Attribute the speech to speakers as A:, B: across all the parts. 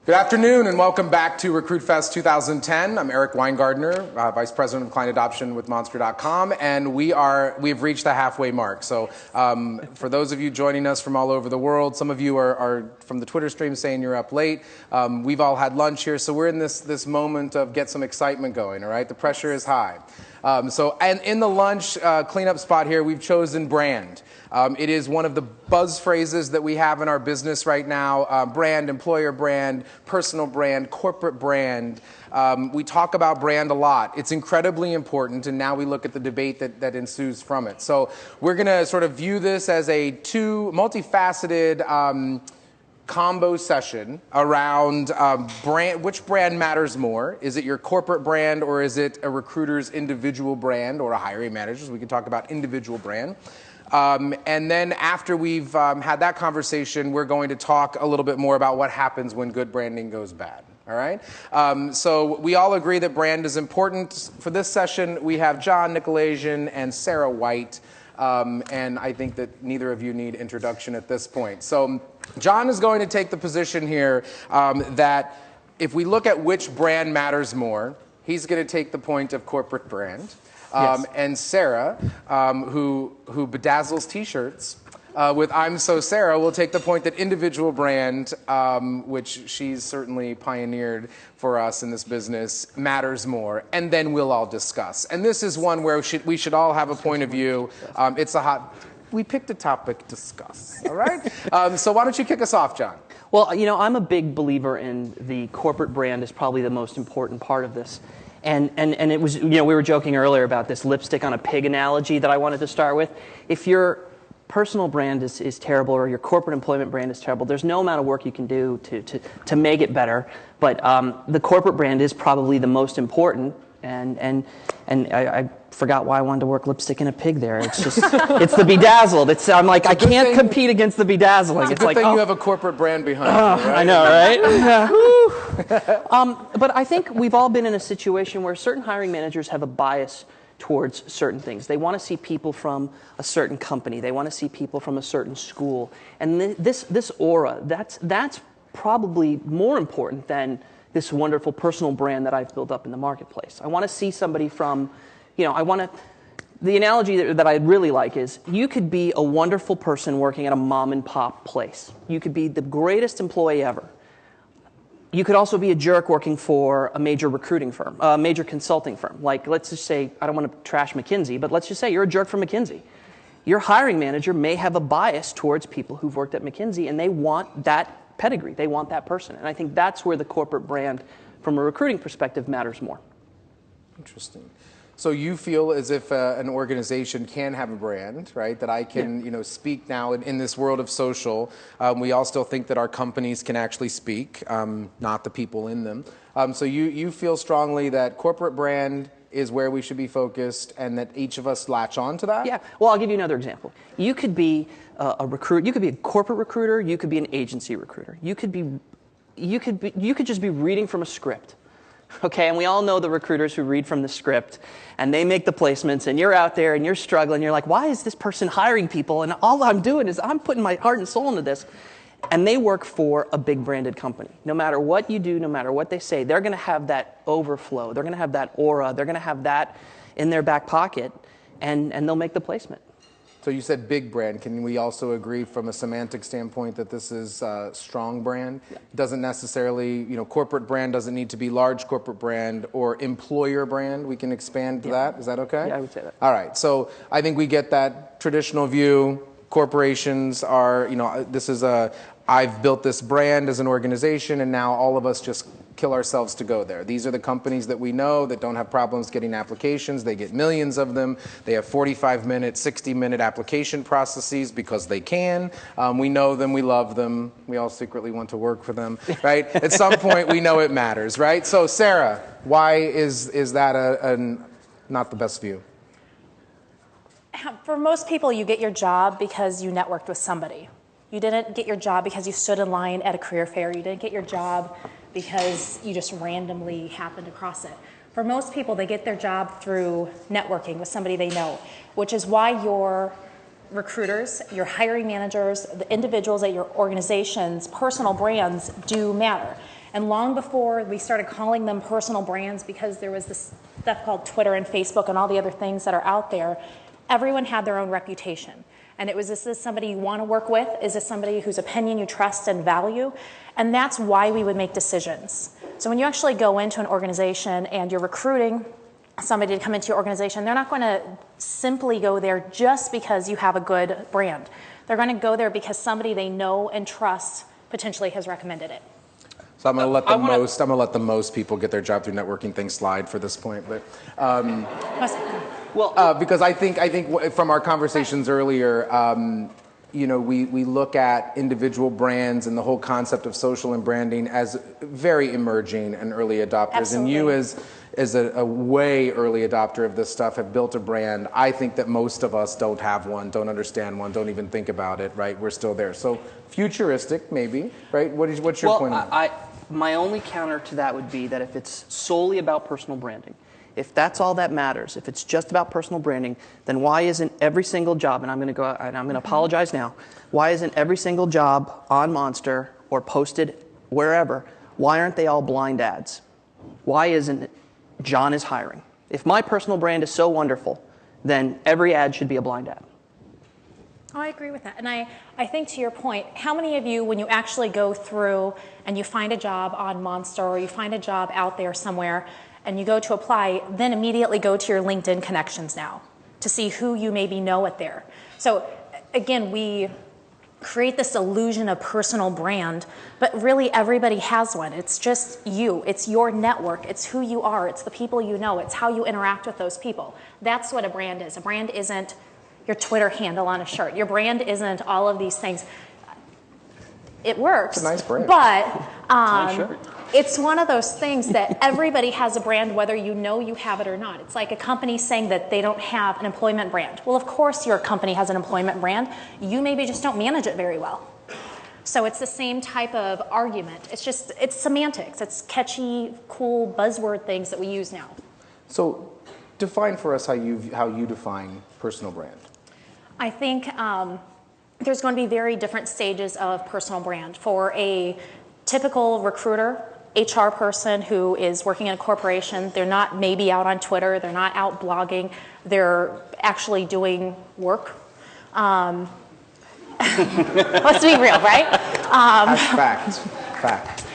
A: Good afternoon and welcome back to RecruitFest 2010. I'm Eric Weingardner, Vice President of Client Adoption with Monster.com, and we've reached the halfway mark. So for those of you joining us from all over the world, some of you are from the Twitter stream saying you're up late. We've all had lunch here, so we're in this moment of get some excitement going, all right? The pressure is high. And in the lunch cleanup spot here, we've chosen brand. It is one of the buzz phrases that we have in our business right now. Brand, employer brand, personal brand, corporate brand. We talk about brand a lot. It's incredibly important, and now we look at the debate that ensues from it. So we're going to sort of view this as a multifaceted combo session around brand. Which brand matters more? Is it your corporate brand, or is it a recruiter's individual brand, or a hiring manager's? We can talk about individual brand. And then after we've had that conversation, we're going to talk a little bit more about what happens when good branding goes bad. All right? So we all agree that brand is important. For this session, we have John Nykolaiszyn and Sarah White. And I think that neither of you need introduction at this point. So John is going to take the position here that if we look at which brand matters more, he's going to take the point of corporate brand. Yes. And Sarah, who bedazzles T-shirts with I'm So Sarah, will take the point that individual brand, which she's certainly pioneered for us in this business, matters more. And then we'll all discuss. And this is one where we should all have a point of view. We picked a topic, discuss. All right? So why don't you kick us off, John?
B: Well, you know, I'm a big believer in the corporate brand is probably the most important part of this. And it was, you know, we were joking earlier about this lipstick on a pig analogy that I wanted to start with. If your personal brand is terrible or your corporate employment brand is terrible, there's no amount of work you can do to make it better. But the corporate brand is probably the most important. And I forgot why I wanted to work lipstick in a pig there. It's just, it's the bedazzled. I'm like, I can't compete against the bedazzling.
A: It's a good thing you have a corporate brand behind you, right?
B: I know, right? But I think we've all been in a situation where certain hiring managers have a bias towards certain things. They want to see people from a certain company. They want to see people from a certain school. And this aura, that's probably more important than this wonderful personal brand that I've built up in the marketplace. I want to see somebody from, you know, the analogy that I really like is you could be a wonderful person working at a mom and pop place. You could be the greatest employee ever. You could also be a jerk working for a major recruiting firm, a major consulting firm. Like, let's just say, I don't want to trash McKinsey, but let's just say you're a jerk for McKinsey. Your hiring manager may have a bias towards people who've worked at McKinsey, and they want that pedigree. They want that person. And I think that's where the corporate brand, from a recruiting perspective, matters more.
A: Interesting. So you feel as if an organization can have a brand, right? That I can, you know, speak now in this world of social. We all still think that our companies can actually speak, not the people in them. So you feel strongly that corporate brand is where we should be focused, and that each of us latch on to that?
B: Yeah. Well, I'll give you another example. You could be a recruiter. You could be a corporate recruiter. You could be an agency recruiter. You could just be reading from a script. Okay, and we all know the recruiters who read from the script, and they make the placements, and you're out there, and you're struggling. You're like, why is this person hiring people? And all I'm doing is I'm putting my heart and soul into this. And they work for a big branded company. No matter what you do, no matter what they say, they're going to have that overflow. They're going to have that aura. They're going to have that in their back pocket, and they'll make the placement.
A: So you said big brand. Can we also agree from a semantic standpoint that this is strong brand? Yeah. It doesn't necessarily, you know, corporate brand doesn't need to be large corporate brand or employer brand. We can expand to that. Is that okay?
B: Yeah, I would say that.
A: All right. So I think we get that traditional view. Corporations are, you know, I've built this brand as an organization, and now all of us just kill ourselves to go there. These are the companies that we know that don't have problems getting applications. They get millions of them. They have 45-minute, 60-minute application processes because they can. We know them. We love them. We all secretly want to work for them, right? At some point, we know it matters, right? So, Sarah, why is that not the best view?
C: For most people, you get your job because you networked with somebody. You didn't get your job because you stood in line at a career fair. You didn't get your job because you just randomly happened across it. For most people, they get their job through networking with somebody they know, which is why your recruiters, your hiring managers, the individuals at your organization's personal brands do matter. And long before we started calling them personal brands, because there was this stuff called Twitter and Facebook and all the other things that are out there, everyone had their own reputation. And it was, is this somebody you want to work with? Is this somebody whose opinion you trust and value? And that's why we would make decisions. So when you actually go into an organization and you're recruiting somebody to come into your organization, they're not going to simply go there just because you have a good brand. They're going to go there because somebody they know and trust potentially has recommended it.
A: So I'm going to let the most people get their job through networking thing slide for this point, but because I think from our conversations earlier, you know, we look at individual brands and the whole concept of social and branding as very emerging and early adopters.
C: Absolutely.
A: And you as a way early adopter of this stuff have built a brand. I think that most of us don't have one, don't understand one, don't even think about it, right? We're still there. So futuristic, maybe, right? What's your point on that?
B: My only counter to that would be that if it's solely about personal branding, if that's all that matters, if it's just about personal branding, then why isn't every single job, and I'm going to go out and I'm going to apologize now, why isn't every single job on Monster or posted wherever, why aren't they all blind ads? Why isn't it John is hiring? If my personal brand is so wonderful, then every ad should be a blind ad.
C: Oh, I agree with that. And I think to your point, how many of you, when you actually go through and you find a job on Monster or you find a job out there somewhere and you go to apply, then immediately go to your LinkedIn connections now to see who you maybe know it there? So again, we create this illusion of personal brand, but really everybody has one. It's just you. It's your network. It's who you are. It's the people you know. It's how you interact with those people. That's what a brand is. A brand isn't your Twitter handle on a shirt. Your brand isn't all of these things. It works.
A: It's a nice brand.
C: But it's one of those things that everybody has a brand, whether you know you have it or not. It's like a company saying that they don't have an employment brand. Well, of course your company has an employment brand. You maybe just don't manage it very well. So it's the same type of argument. It's semantics. It's catchy, cool buzzword things that we use now.
A: So define for us how you define personal brand.
C: I think there's going to be very different stages of personal brand. For a typical recruiter, HR person who is working in a corporation, they're not maybe out on Twitter, they're not out blogging, they're actually doing work. Let's be real, right?
A: Fact.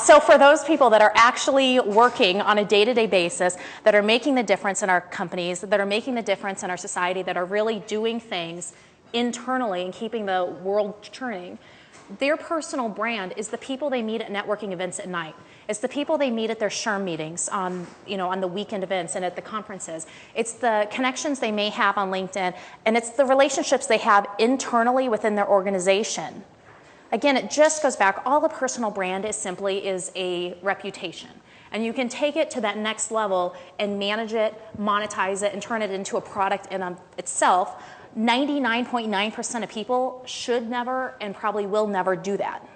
C: So for those people that are actually working on a day-to-day basis, that are making the difference in our companies, that are making the difference in our society, that are really doing things internally and keeping the world churning, their personal brand is the people they meet at networking events at night. It's the people they meet at their SHRM meetings on the weekend events and at the conferences. It's the connections they may have on LinkedIn, and it's the relationships they have internally within their organization. Again, it just goes back, all the personal brand is simply a reputation. And you can take it to that next level and manage it, monetize it, and turn it into a product in itself. 99.9% of people should never and probably will never do that.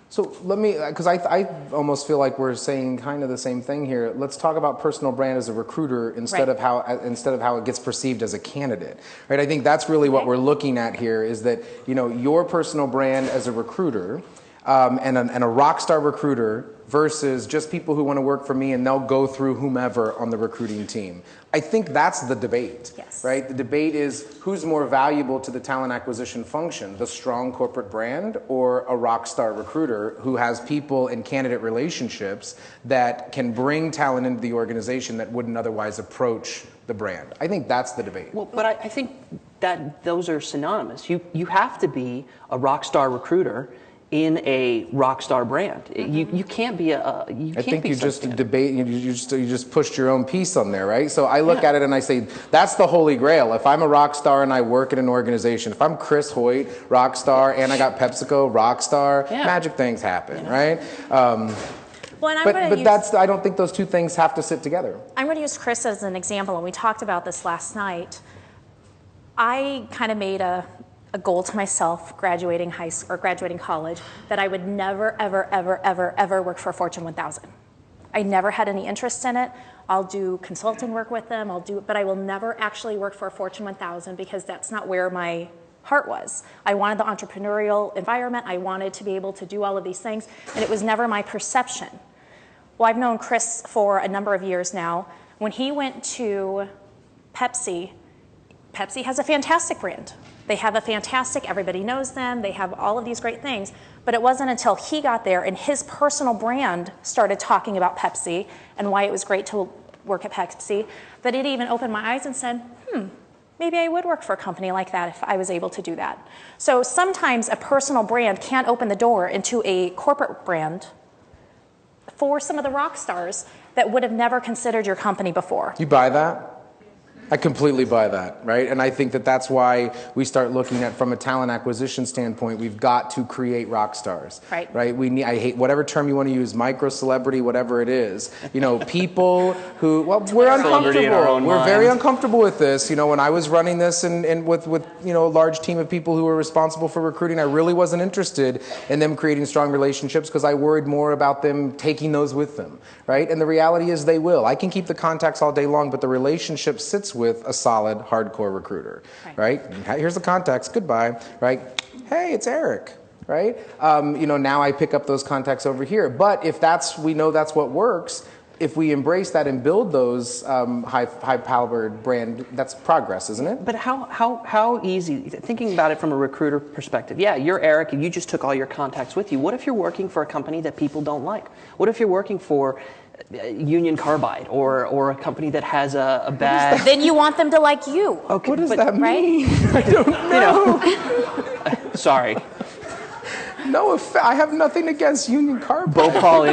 A: So let me, because I almost feel like we're saying kind of the same thing here. Let's talk about personal brand as a recruiter instead of how it gets perceived as a candidate, right? I think that's really what we're looking at here is that your personal brand as a recruiter and a rock star recruiter versus just people who want to work for me and they'll go through whomever on the recruiting team. I think that's the debate, right? The debate is who's more valuable to the talent acquisition function, the strong corporate brand or a rock star recruiter who has people and candidate relationships that can bring talent into the organization that wouldn't otherwise approach the brand. I think that's the debate.
B: Well, but I think that those are synonymous. You have to be a rock star recruiter in a rock star brand. You can't be a
A: I think you just debate. You just pushed your own piece on there, right? So I look at it and I say that's the holy grail. If I'm a rock star and I work in an organization, if I'm Chris Hoyt, rock star, and I got PepsiCo, rock star, magic things happen, right? I don't think those two things have to sit together.
C: I'm going to use Chris as an example, and we talked about this last night. I kind of made a goal to myself graduating college that I would never, ever, ever, ever, ever work for a Fortune 1000. I never had any interest in it. I'll do consulting work with them, but I will never actually work for a Fortune 1000 because that's not where my heart was. I wanted the entrepreneurial environment. I wanted to be able to do all of these things, and it was never my perception. Well, I've known Chris for a number of years now. When he went to Pepsi, Pepsi has a fantastic brand. They have a fantastic, everybody knows them, they have all of these great things, but it wasn't until he got there and his personal brand started talking about Pepsi and why it was great to work at Pepsi, that it even opened my eyes and said, maybe I would work for a company like that if I was able to do that. So sometimes a personal brand can open the door into a corporate brand for some of the rock stars that would have never considered your company before.
A: You buy that? I completely buy that, right? And I think that that's why we start looking at, from a talent acquisition standpoint, we've got to create rock stars, right? We need, I hate whatever term you want to use, micro celebrity, whatever it is. You know, people who, well, we're uncomfortable. We're very uncomfortable with this. You know, when I was running this and with you know, a large team of people who were responsible for recruiting, I really wasn't interested in them creating strong relationships because I worried more about them taking those with them, right? And the reality is they will. I can keep the contacts all day long, but the relationship sits with a solid, hardcore recruiter, right? Here's the contacts, goodbye, right? Hey, it's Eric, right? You know, now I pick up those contacts over here. But if we know that's what works, if we embrace that and build those high-powered brand, that's progress, isn't it?
B: But how easy, thinking about it from a recruiter perspective, yeah, you're Eric and you just took all your contacts with you. What if you're working for a company that people don't like? What if you're working for Union Carbide or a company that has a bad...
C: Then you want them to like you.
A: Okay, what does that mean? I don't know.
B: You know, sorry.
A: No, I have nothing against Union Carbide.
B: Bhopal,